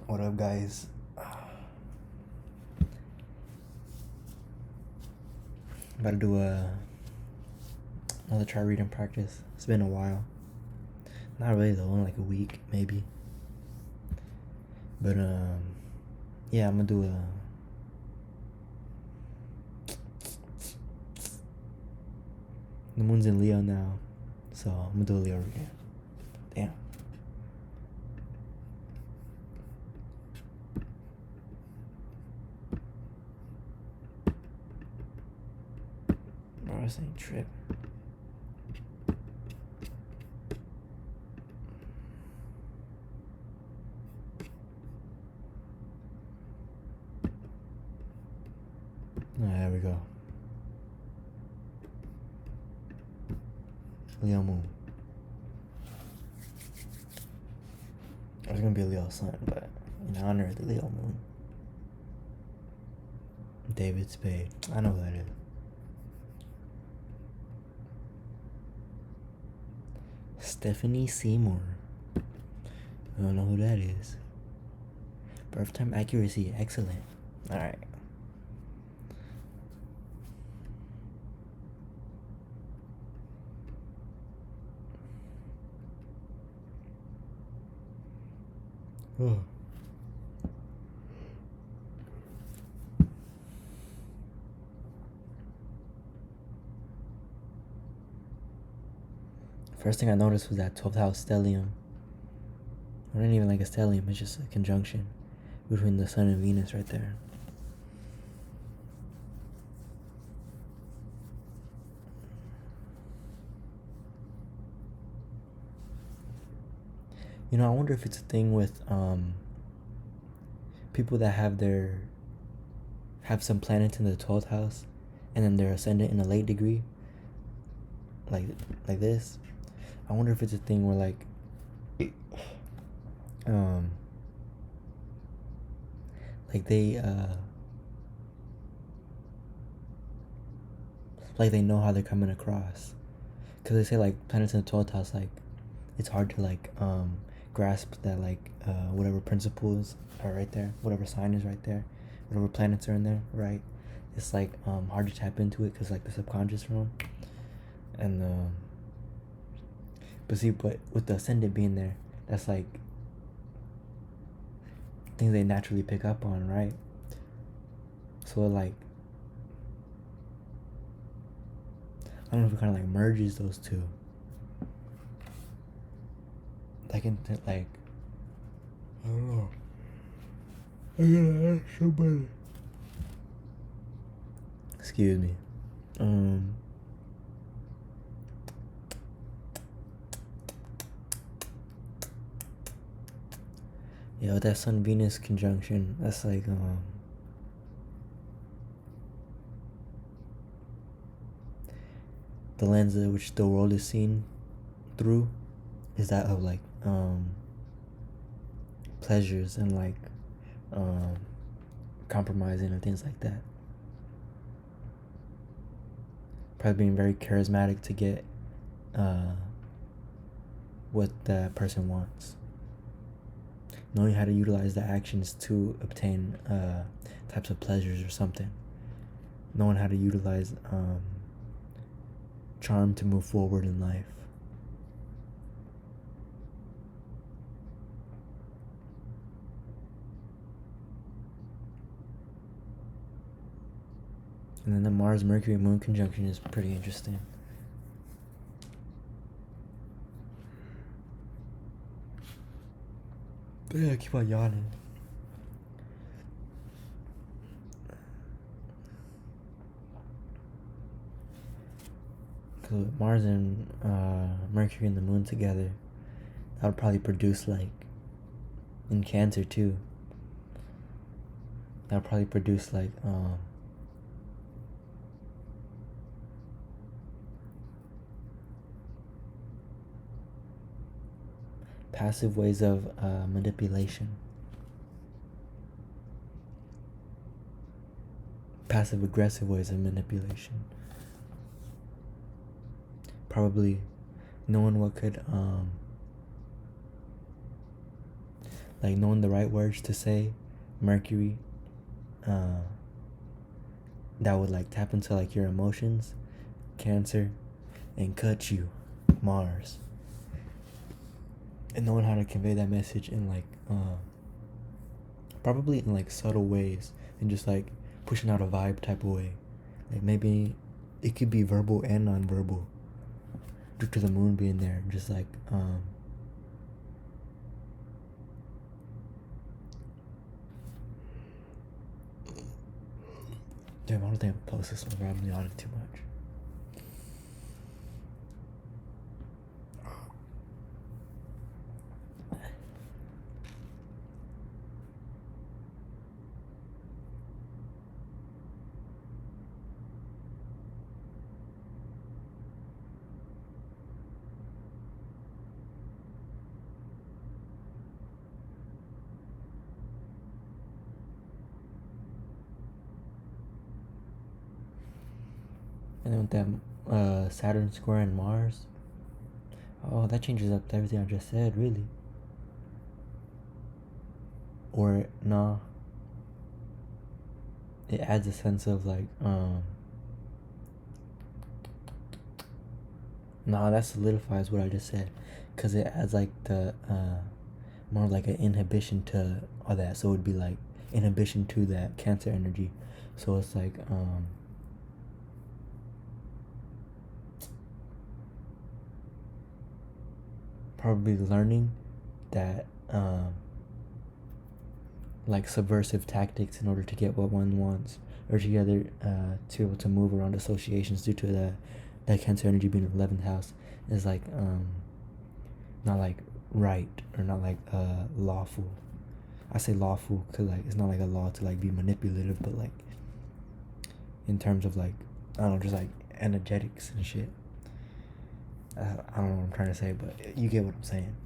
What up, guys? About to do another try reading practice. It's been a while. Not really though, only like a week maybe. But yeah, I'm gonna do the moon's in Leo now, so I'm gonna do a Leo reading. Damn. Bro, this ain't trip. There we go. Leo moon. There's gonna be a Leo sun, but in honor of the Leo moon. David Spade. I know who that is. Stephanie Seymour. I don't know who that is. Birth time accuracy, excellent. Alright. Oh. First thing I noticed was that 12th house stellium. It ain't even like a stellium, it's just a conjunction between the sun and Venus right there. You know, I wonder if it's a thing with people that have some planets in the 12th house and then their ascendant in a late degree. Like this. I wonder if it's a thing where like they know how they're coming across, because they say like planets in the 12th house, like it's hard to like grasp that like whatever principles are right there, whatever sign is right there, whatever planets are in there, right? It's like hard to tap into it because like the subconscious realm. And but with the ascendant being there, that's like things they naturally pick up on, right? So it like, I don't know if it kind of like merges those two. Like like, I don't know. I gotta ask somebody. Excuse me. Yeah, with that Sun Venus conjunction, that's like the lens in which the world is seen through is that of like pleasures and like compromising and things like that. Probably being very charismatic to get what that person wants. Knowing how to utilize the actions to obtain types of pleasures or something. Knowing how to utilize charm to move forward in life. And then the Mars-Mercury moon conjunction is pretty interesting. Yeah, I keep on yawning. Because with Mars and Mercury and the moon together, that would probably produce like, in Cancer too, that would probably produce like passive ways of manipulation. Passive aggressive ways of manipulation. Probably knowing what could like knowing the right words to say, Mercury, uh, that would like tap into like your emotions, Cancer, and cut you, Mars, and knowing how to convey that message in like probably in like subtle ways, and just like pushing out a vibe type of way, like maybe it could be verbal and non-verbal due to the moon being there, just like damn, I don't think I'm post this one, bro. I'm yawning too much. And then with that Saturn square and Mars, oh, that changes up everything I just said, really. Or nah, it adds a sense of like nah, that solidifies what I just said, because it adds like the more like an inhibition to all that. So it would be like inhibition to that Cancer energy. So it's like probably learning that like subversive tactics in order to get what one wants, or together to be able to move around associations due to that Cancer energy being in the 11th house is like not like right, or not like lawful. I say lawful because like it's not like a law to like be manipulative, but like in terms of like, I don't know, just like energetics and shit. I don't know what I'm trying to say, but you get what I'm saying.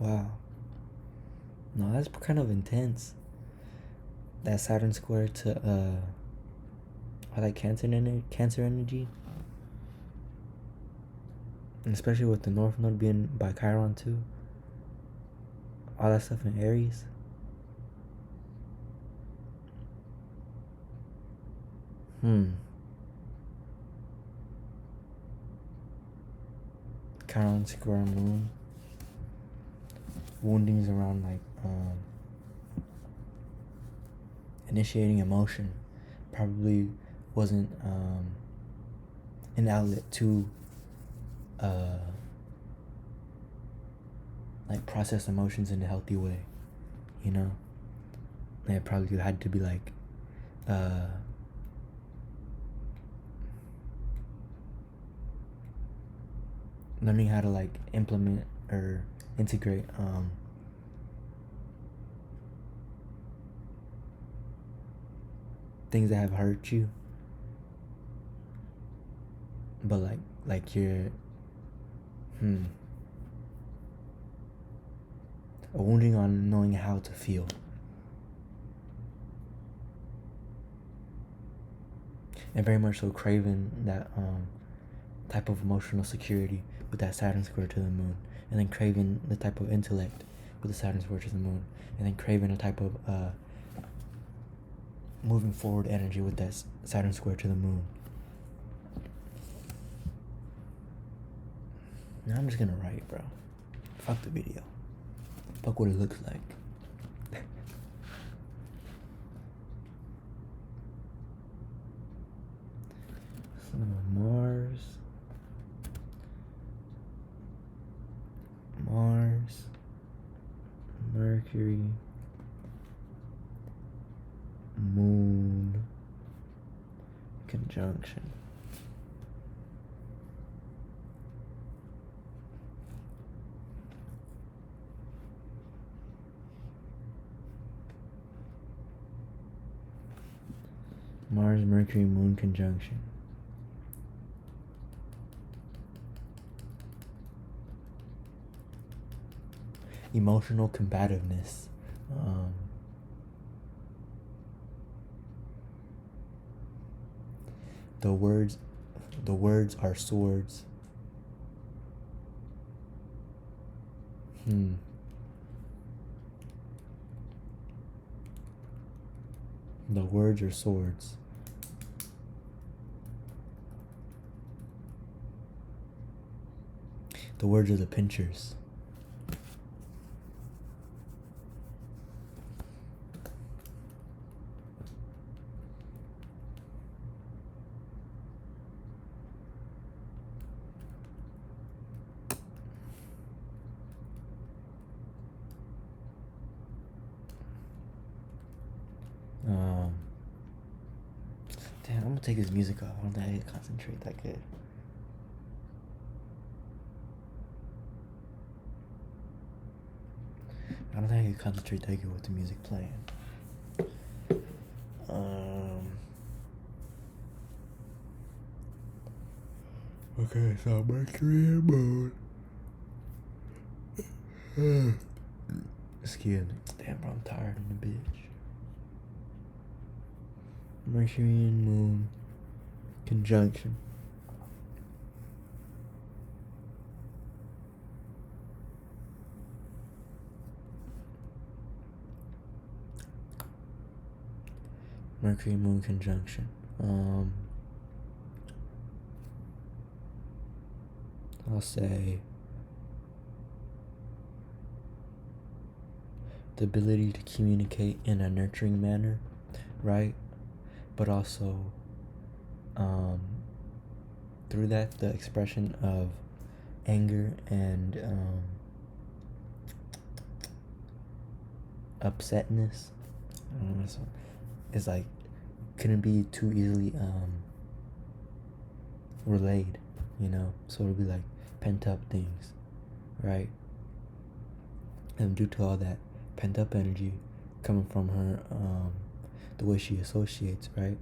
Wow. No, that's kind of intense. That Saturn square to I like Cancer energy, and especially with the North Node being by Chiron too. All that stuff in Aries. Chiron square Moon. Woundings around like initiating emotion probably wasn't an outlet to like process emotions in a healthy way, you know. And it probably had to be like learning how to like implement or integrate things that have hurt you, but like you're a wounding on knowing how to feel, and very much so craving that type of emotional security with that Saturn square to the Moon, and then craving the type of intellect with the Saturn square to the Moon, and then craving a type of moving forward energy with that Saturn square to the Moon. Now I'm just gonna write, bro. Fuck the video. Fuck what it looks like. So Mars, Mercury, Moon conjunction. Mars, Mercury, Moon conjunction. Emotional combativeness. Um, the words, the words are swords. Hmm. The words are swords. The words are the pinchers. Um, Damn, I'm gonna take this music off. I don't think I can concentrate that good. I don't think I can concentrate that good with the music playing. Okay, so Mercury and Moon. Excuse me. Damn, bro, I'm tired in the bitch. Mercury and Moon conjunction. Mercury and Moon conjunction. I'll say the ability to communicate in a nurturing manner, right? But also, through that, the expression of anger and upsetness is like couldn't be too easily relayed, you know. So it'll be like pent up things, right? And due to all that pent up energy coming from her, the way she associates, right?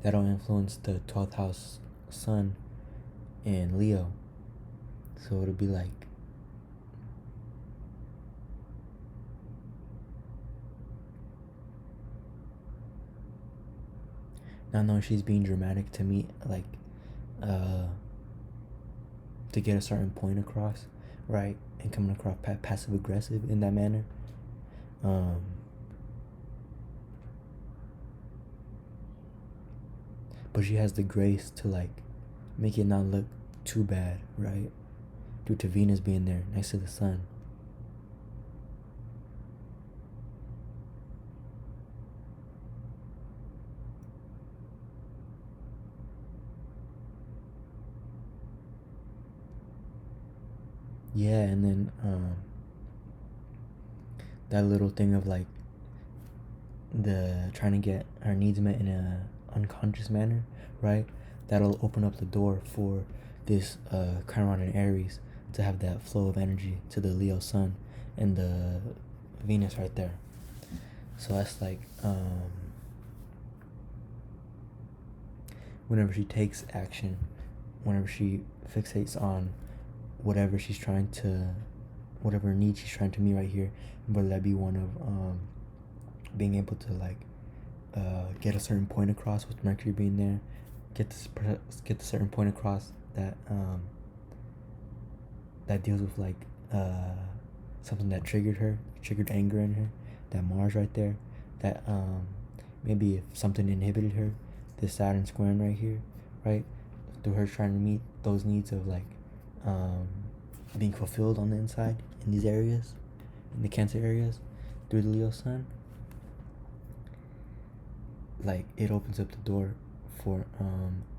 That'll influence the 12th house sun in Leo. So it'll be like not knowing she's being dramatic to me, like to get a certain point across, right? And coming across passive aggressive in that manner. But she has the grace to like make it not look too bad, right? Due to Venus being there next to the sun. Yeah, and then that little thing of like the trying to get her needs met in a unconscious manner, right? That'll open up the door for this Chiron and Aries to have that flow of energy to the Leo sun and the Venus right there. So that's like whenever she takes action, whenever she fixates on whatever she's trying to, whatever need she's trying to meet right here, whether that be one of being able to like get a certain point across with Mercury being there, get the certain point across that that deals with like something that triggered anger in her, that Mars right there, that maybe if something inhibited her, this Saturn squaring right here, right, through her trying to meet those needs of like being fulfilled on the inside in these areas, in the Cancer areas, through the Leo sun, like it opens up the door for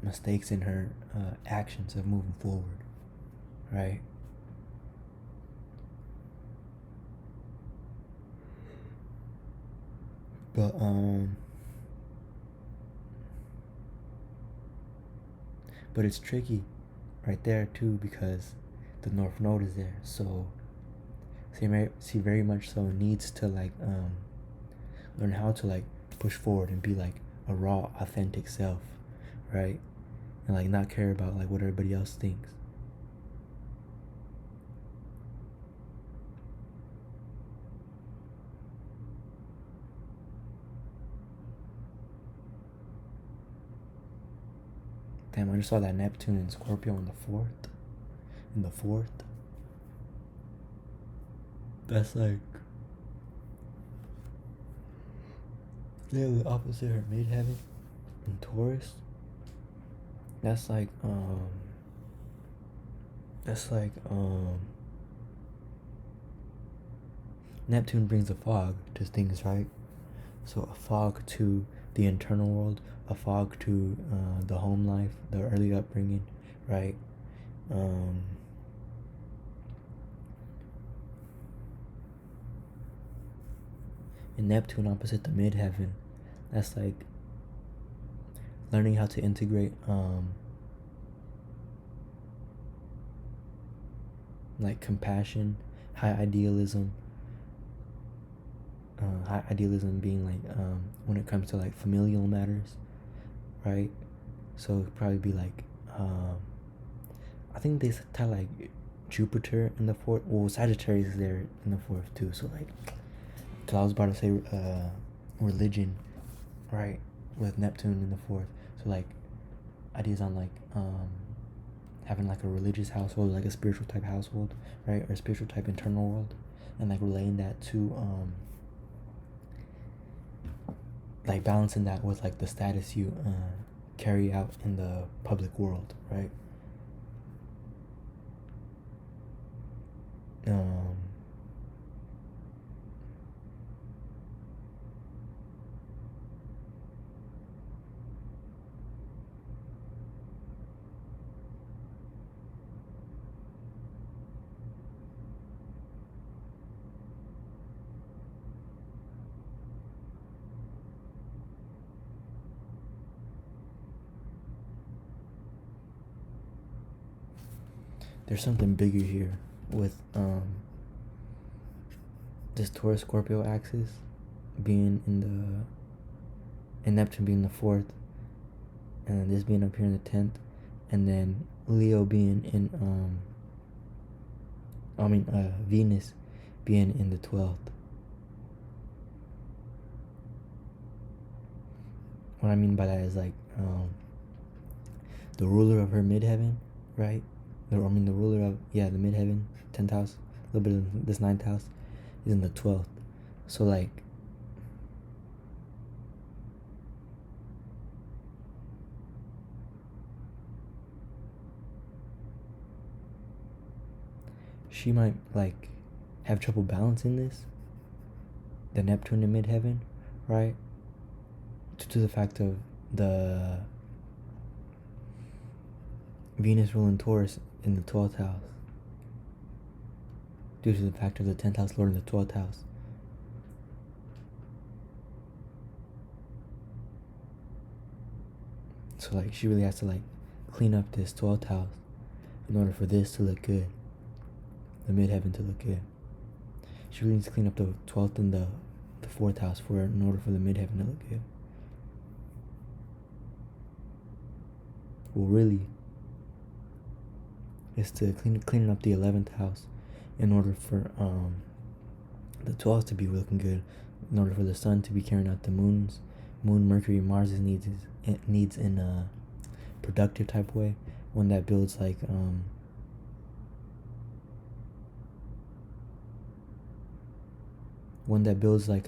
mistakes in her actions of moving forward, right? But it's tricky right there too because the North Node is there, so she very much so needs to like learn how to like push forward and be like a raw, authentic self, right? And like not care about like what everybody else thinks. Damn, I just saw that Neptune and Scorpio in the fourth. In the fourth. That's like literally opposite her midheaven in Taurus. That's like that's like Neptune brings a fog to things, right? So a fog to the internal world, a fog to the home life, the early upbringing, right? Um, and Neptune opposite the midheaven, that's like learning how to integrate like compassion, high idealism. High idealism being like when it comes to like familial matters, right? So it'd probably be like I think they tie like Jupiter in the fourth. Well, Sagittarius is there in the fourth too. So like, cause I was about to say religion, right? With Neptune in the fourth. So like ideas on like having like a religious household, like a spiritual type household, right? Or a spiritual type internal world, and like relating that to like balancing that with like the status you carry out in the public world, right? Um, there's something bigger here with this Taurus Scorpio axis being in the and Neptune being the fourth, and then this being up here in the 10th, and then Leo being in Venus being in the 12th. What I mean by that is like the ruler of her midheaven, right? The ruler of the midheaven, 10th house, a little bit of this 9th house, is in the 12th. So like she might like have trouble balancing this, the Neptune in midheaven, right? Due to the fact of the Venus ruling Taurus in the 12th house. Due to the fact of the 10th house lord in the 12th house. So like she really has to like clean up this 12th house in order for this to look good. The midheaven to look good. She really needs to clean up the 12th and the 4th house in order for the midheaven to look good. Well, really, is to clean up the 11th house in order for the 12th to be looking good, in order for the sun to be carrying out the moon, Mercury, Mars' needs in a productive type way, one that builds like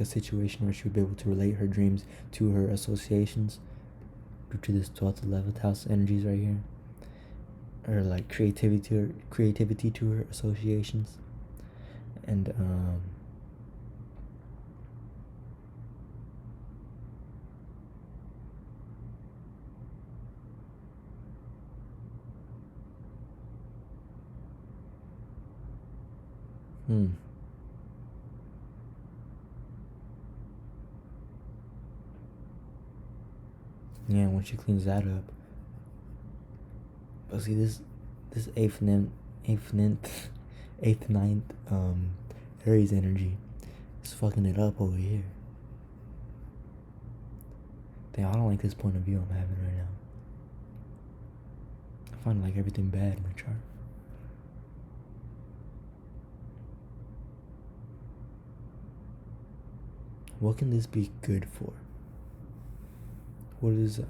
a situation where she would be able to relate her dreams to her associations due to this 12th, 11th house energies right here, or like creativity to her associations, and yeah, when she cleans that up. But see this eighth, ninth Aries energy is fucking it up over here. Damn, I don't like this point of view I'm having right now. I find like everything bad in the chart. What can this be good for? What is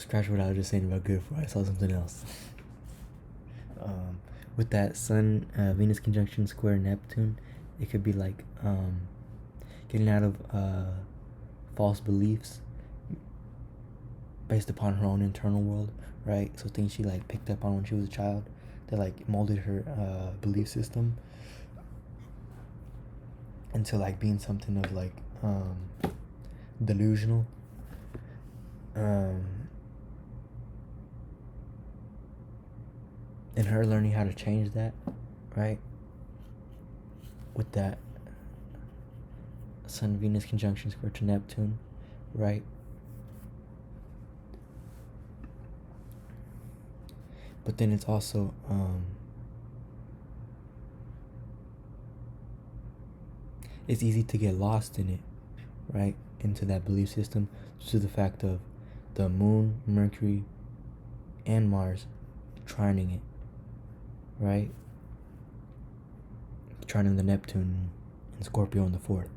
scratch what I was just saying about good for. I saw something else. With that Sun Venus conjunction square Neptune, it could be like getting out of false beliefs based upon her own internal world, right? So things she like picked up on when she was a child that like molded her belief system into like being something of like delusional. And her learning how to change that, right? With that Sun Venus conjunction square to Neptune, right? But then it's also it's easy to get lost in it, right? Into that belief system due to the fact of the Moon, Mercury, and Mars trining it, right? Trining the Neptune and Scorpio in the 4th.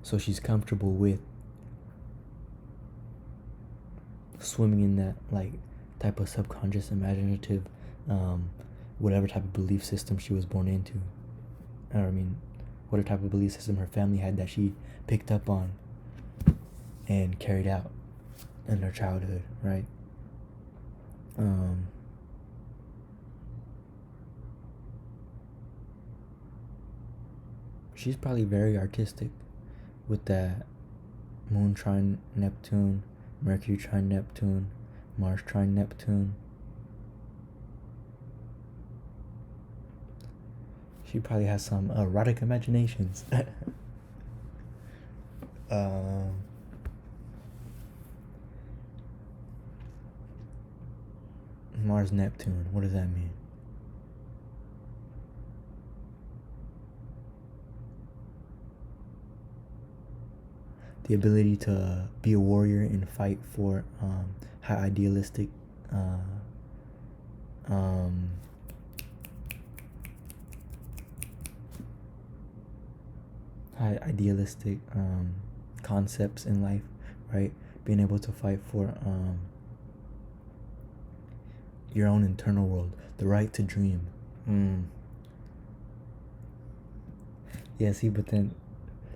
So she's comfortable with swimming in that like type of subconscious, imaginative, whatever type of belief system she was born into. Or I mean, whatever type of belief system her family had that she picked up on and carried out in her childhood, right? She's probably very artistic with that Moon trine Neptune, Mercury trine Neptune, Mars trine Neptune. She probably has some erotic imaginations. Mars Neptune, what does that mean? The ability to be a warrior and fight for high idealistic concepts in life, right? Being able to fight for your own internal world, the right to dream. Yeah, see, but then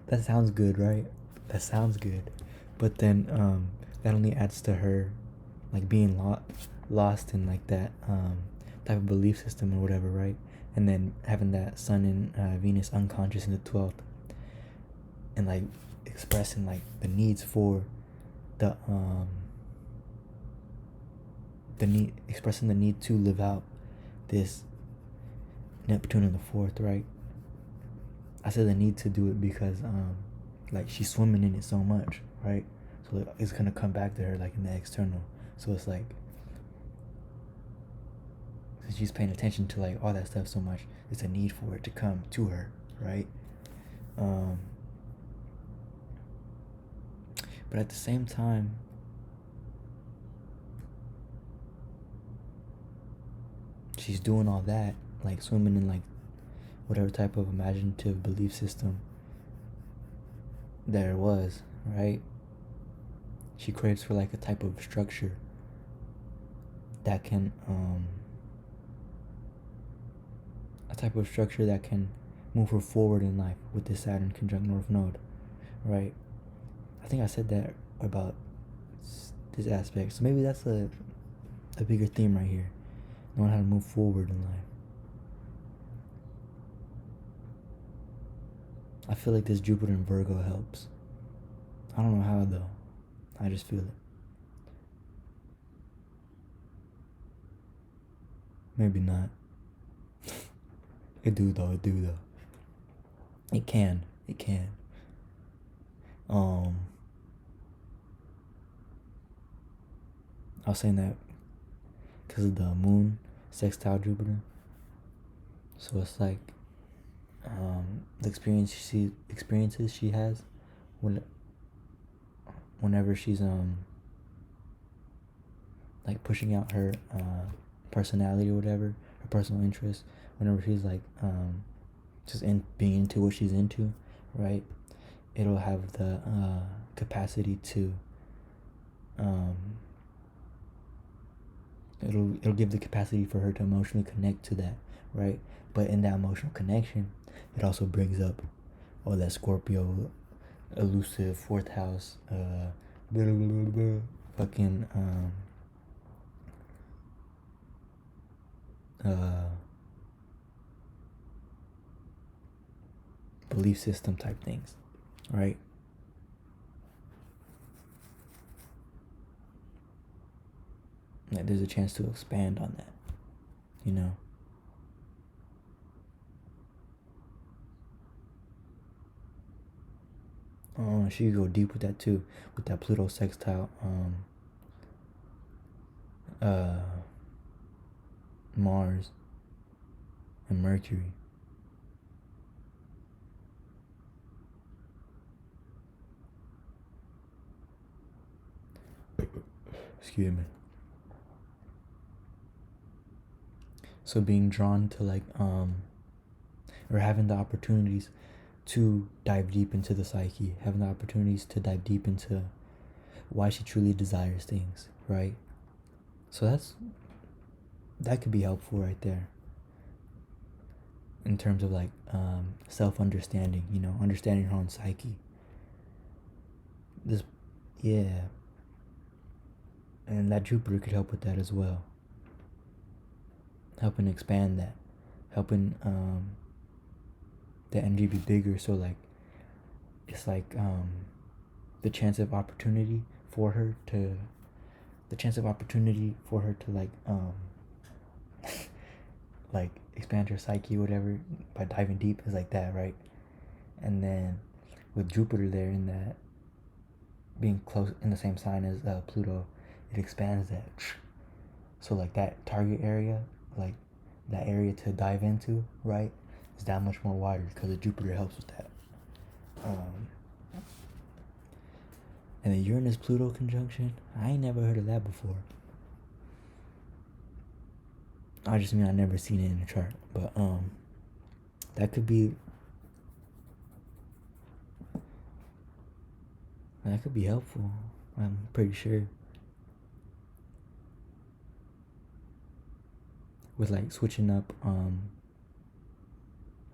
that sounds good, right? That sounds good, but then that only adds to her like being lost in like that type of belief system or whatever, right? And then having that Sun and Venus unconscious in the 12th, and like expressing like the needs for expressing the need to live out this Neptune in the 4th, right? I said the need to do it because like she's swimming in it so much, right? So it's gonna come back to her like in the external. So it's like since she's paying attention to like all that stuff so much, it's a need for it to come to her, right? But at the same time, she's doing all that, like swimming in like whatever type of imaginative belief system there was, right? She craves for like a type of structure that can move her forward in life with this Saturn conjunct North Node, right? I think I said that about this aspect, so maybe that's a bigger theme right here, knowing how to move forward in life. I feel like this Jupiter in Virgo helps. I don't know how though, I just feel it. Maybe not. It do though. It can. I was saying that because of the moon sextile Jupiter. So it's like the experiences she has whenever she's like pushing out her personality or whatever, her personal interests, whenever she's like just being into what she's into, right? It'll have the capacity to um, it'll give the capacity for her to emotionally connect to that, right? But in that emotional connection, it also brings up all that Scorpio, elusive fourth house, blah, blah, blah, blah, fucking uh, belief system type things, right? Like there's a chance to expand on that, you know. Oh, she could go deep with that too, with that Pluto sextile, uh, Mars and Mercury. Excuse me. So being drawn to like or having the opportunities to dive deep into the psyche, having the opportunities to dive deep into why she truly desires things, right? So that could be helpful right there in terms of like self-understanding, you know, understanding her own psyche. This, yeah, and that Jupiter could help with that as well, helping expand that, helping the energy be bigger. So like it's like the chance of opportunity for her to like like expand her psyche, whatever, by diving deep is like that, right? And then with Jupiter there in that, being close in the same sign as Pluto, it expands that. So like that target area, like that area to dive into, right, is that much more wider because the Jupiter helps with that. And the Uranus Pluto conjunction, I ain't never heard of that before. I just mean I never seen it in a chart, but that could be helpful. I'm pretty sure with like switching up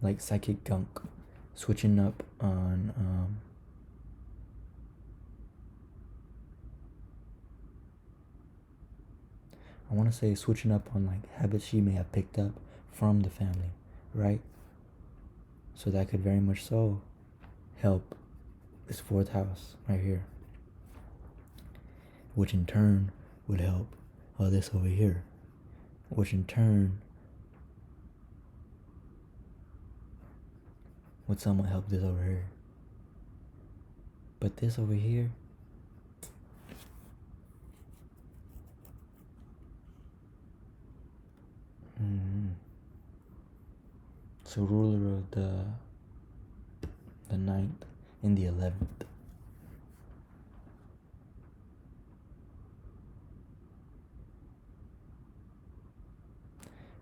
like psychic gunk, switching up on I want to say switching up on like habits she may have picked up from the family, right? So that could very much so help this fourth house right here, which in turn would help this over here, which in turn would somewhat help this over here. But this over here, so ruler of the 9th and the 11th.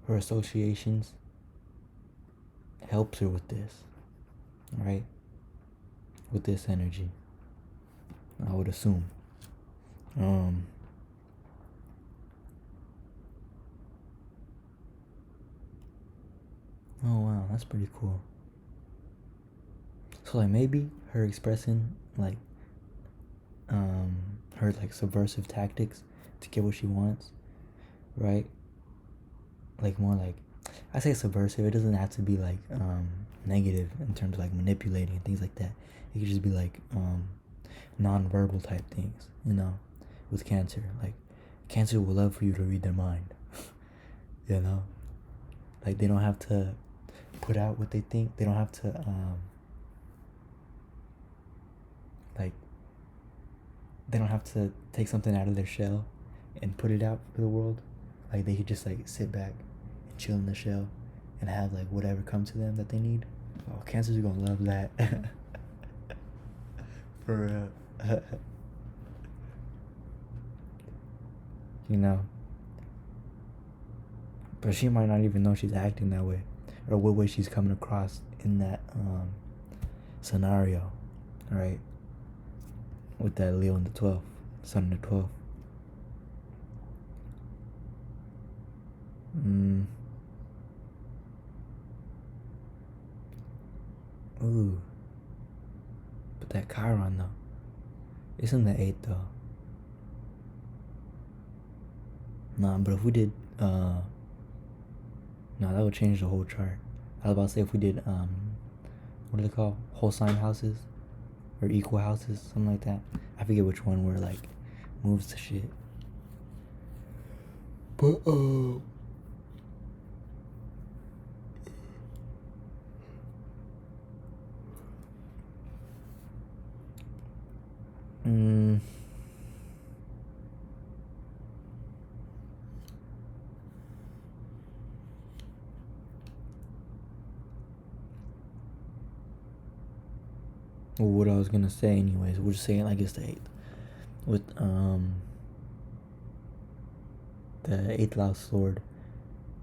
Her associations helps her with this, right? With this energy, I would assume. Oh wow, that's pretty cool. So like maybe her expressing like her like subversive tactics to get what she wants, right? Like more like, I say subversive, it doesn't have to be like negative in terms of like manipulating and things like that. It could just be like non-verbal type things, you know, with Cancer. Like Cancer will love for you to read their mind. You know? Like they don't have to put out what they think. They don't have to like they don't have to take something out of their shell and put it out for the world. Like they could just like sit back and chill in the shell and have like whatever come to them that they need. Oh, Cancers are gonna love that. For you know. But she might not even know she's acting that way, or what way she's coming across in that scenario, right? With that Leo in the 12th. Sun in the 12th. Mm. Ooh. But that Chiron though. It's in the 8th though. Nah, but if we did no, that would change the whole chart. I was about to say if we did what are they called? Whole sign houses? Or equal houses, something like that. I forget which one where like moves to shit. But well, what I was gonna say anyways, we're just saying like it's the 8th. With the 8th house lord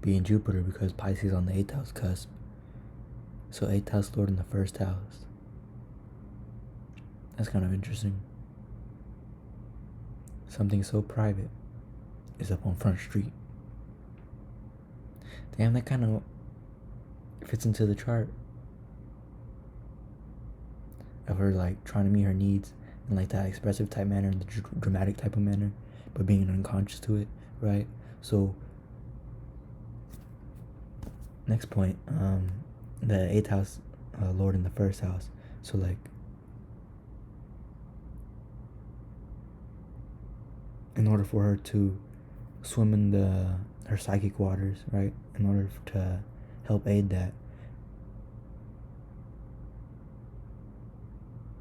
being Jupiter because Pisces on the 8th house cusp. So 8th house lord in the 1st house. That's kind of interesting. Something so private is up on Front Street. Damn, that kind of fits into the chart of her like trying to meet her needs in like that expressive type manner and the dramatic type of manner, but being unconscious to it, right? So next point, the 8th house lord in the 1st house. So like in order for her to swim in her psychic waters, right? In order to help aid that,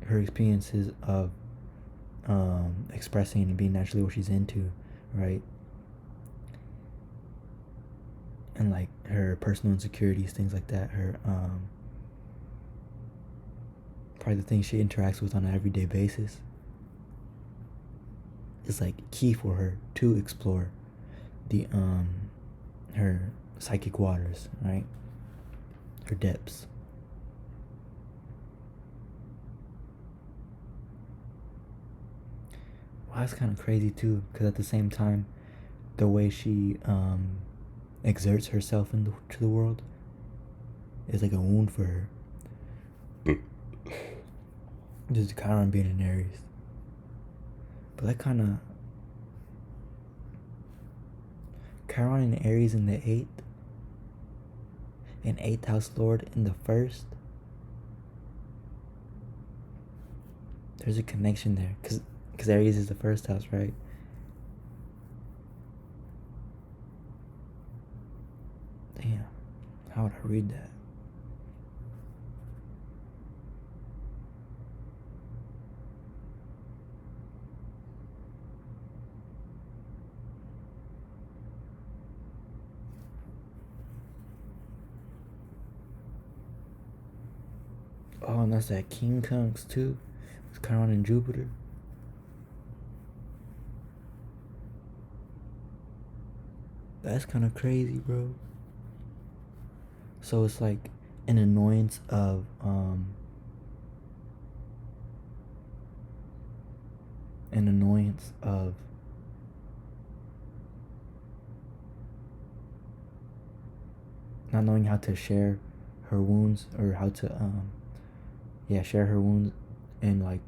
her experiences of expressing and being naturally what she's into, right? And like her personal insecurities, things like that, her probably the things she interacts with on an everyday basis is like key for her to explore the her psychic waters, right? Her depths. Well, that's kind of crazy too, because at the same time, the way she exerts herself into the world is like a wound for her. Just Chiron being in Aries. But that kind of Chiron in Aries in the 8th, and 8th house lord in the 1st. There's a connection there, because Aries is the 1st house, right? Damn, how would I read that? Oh, and that's that King Kunks too. It's Chiron and Jupiter. That's kind of crazy, bro. So it's like an annoyance of not knowing how to share her wounds, or how to share her wounds, and like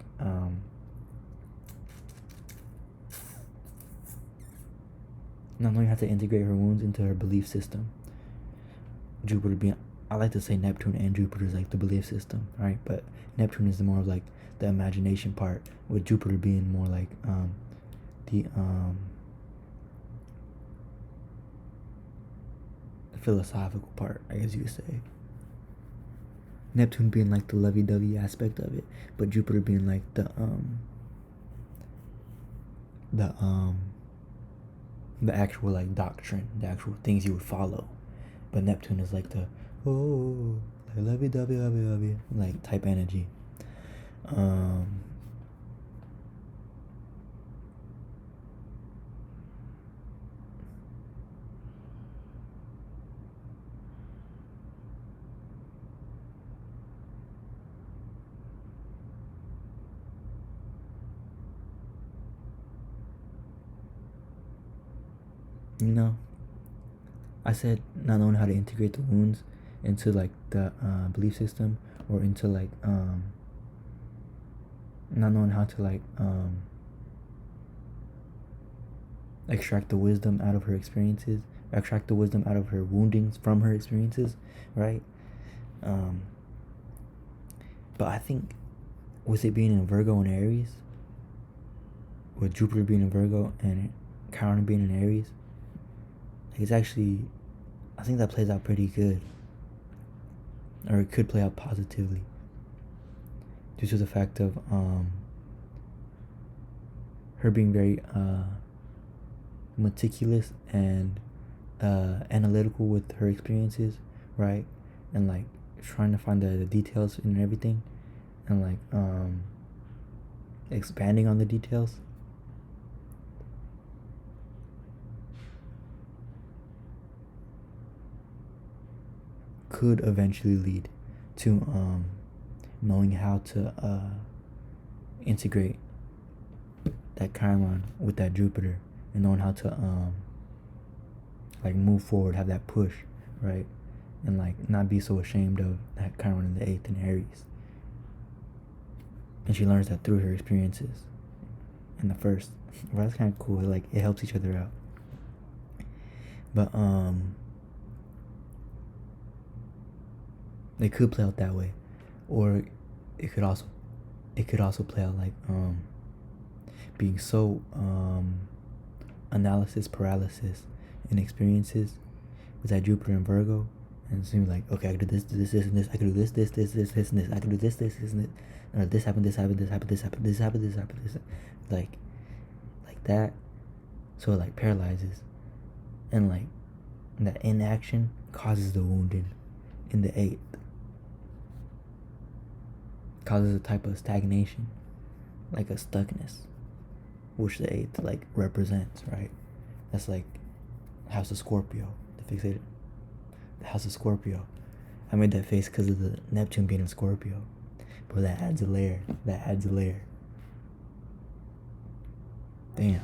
not knowing how to integrate her wounds into her belief system. Jupiter being, I like to say Neptune and Jupiter is like the belief system, right? But Neptune is more of like the imagination part, with Jupiter being more like the philosophical part, I guess you could say. Neptune being like the lovey-dovey aspect of it, but Jupiter being like the actual like doctrine, the actual things you would follow. But Neptune is like the like lovey-dovey like type energy. you know, I said not knowing how to integrate the wounds into like the belief system, or into like not knowing how to like extract the wisdom out of her experiences, extract the wisdom out of her woundings from her experiences, right? Um, but I think with it being in Virgo and Aries, with Jupiter being in Virgo and Chiron being in Aries, it's actually, I think that plays out pretty good, or it could play out positively, due to the fact of her being very meticulous and analytical with her experiences, right? And like trying to find the details in everything, and like expanding on the details. Could eventually lead to knowing how to integrate that Chiron with that Jupiter, and knowing how to like move forward, have that push, right? And like not be so ashamed of that Chiron in the 8th in Aries. And she learns that through her experiences in the 1st. Well, that's kind of cool. Like it helps each other out. But it could play out that way, or it could also play out like being so analysis paralysis in experiences with that Jupiter and Virgo, and it's gonna be like, okay, I can do this, and this. I can do this, and this. I can do this, and this. Or this happened, this happened, this happened, this happened, this happened, this happened, this. Like that. So it like paralyzes, and like that inaction causes the wounding in the 8th. Causes a type of stagnation, like a stuckness, which the 8th like represents, right? That's like House of Scorpio, the fixated. The House of Scorpio. I made that face because of the Neptune being in Scorpio, but that adds a layer. Damn.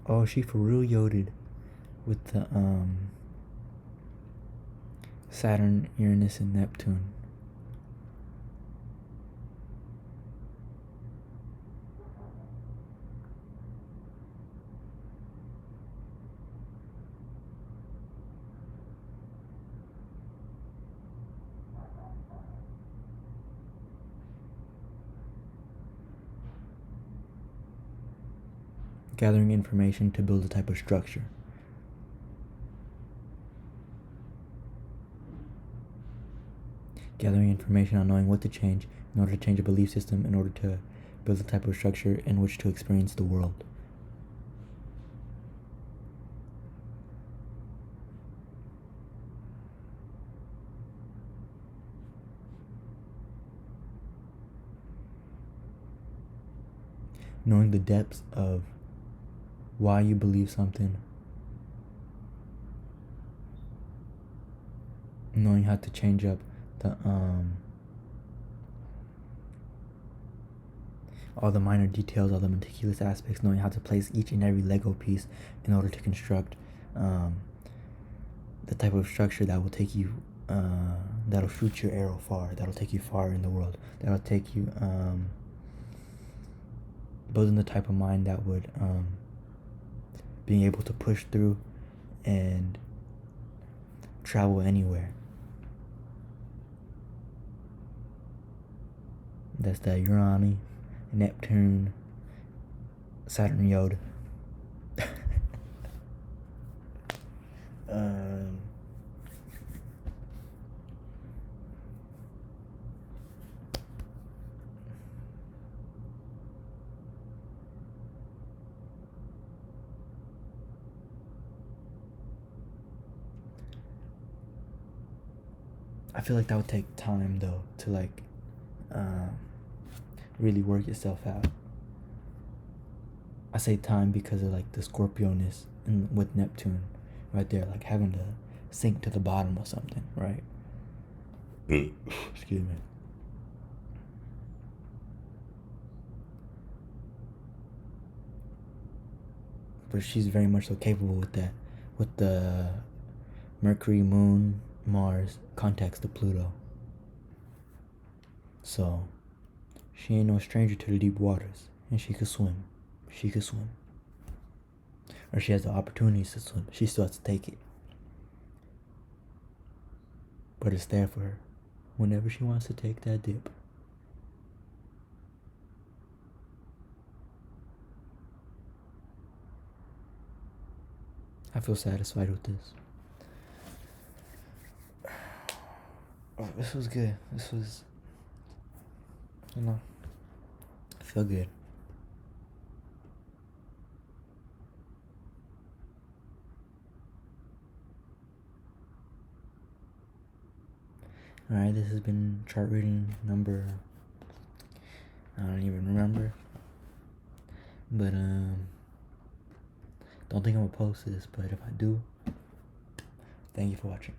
Oh, she for real yoded with the Saturn, Uranus, and Neptune. Gathering information to build a type of structure. Gathering information on knowing what to change in order to change a belief system, in order to build a type of structure in which to experience the world. Knowing the depths of why you believe something, knowing how to change up the all the minor details, all the meticulous aspects, knowing how to place each and every Lego piece in order to construct the type of structure that will take you, that'll shoot your arrow far, that'll take you far in the world, that'll take you building the type of mind that would being able to push through and travel anywhere. That's the Urani, Neptune, Saturn Yod. I feel like that would take time though to like really work itself out. I say time because of like the Scorpioness and with Neptune right there, like having to sink to the bottom of something, right? Excuse me. But she's very much so capable with that, with the Mercury, Moon, Mars contacts to Pluto. So she ain't no stranger to the deep waters, and she could swim. She could swim. Or she has the opportunities to swim. She still has to take it. But it's there for her whenever she wants to take that dip. I feel satisfied with this. Oh, this was good. This was, I feel good. Alright, this has been chart reading number, I don't even remember. But, don't think I'm gonna post this, but if I do, thank you for watching.